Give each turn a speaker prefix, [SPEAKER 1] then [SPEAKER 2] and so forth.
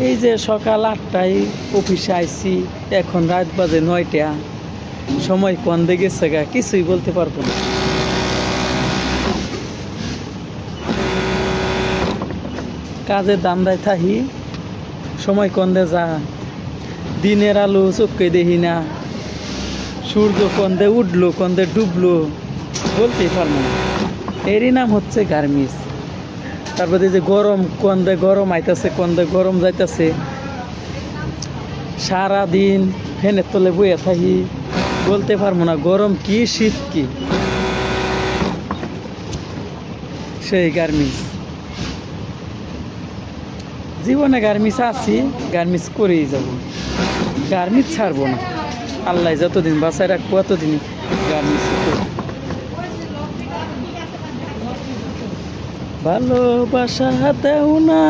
[SPEAKER 1] এই যে সকাল 8টায় অফিসে আইছি, এখন রাত বাজে 9টা। সময় কন্দে গেছে গা, কিছুই বলতে পারবো না। কাজের দান্দায় থাকি, সময় কন্দে যা। দিনের আলো চোখে দেখি না, সূর্য কন্দে উঠলো কন্দে ডুবলো বলতেই পারবো না। এরই নাম হচ্ছে গার্মেন্টস। তারপরে যে গরম, কন্দে গরম আইতাছে, কন্দে গরম যাইতাছে। সারাদিন ফ্যানের তলে বইয়া থাকি, বলতে পারবো না গরম কি শীত কি। সেই গার্মেন্টস জীবনে, গার্মেন্টস আছি, গার্মেন্টস করেই যাব, গার্মেন্টস ছাড়বো না। আল্লাহ যতদিন বাঁচায় রাখবো ততদিন গার্মেন্টস করবো। ভালোবাসা দেও না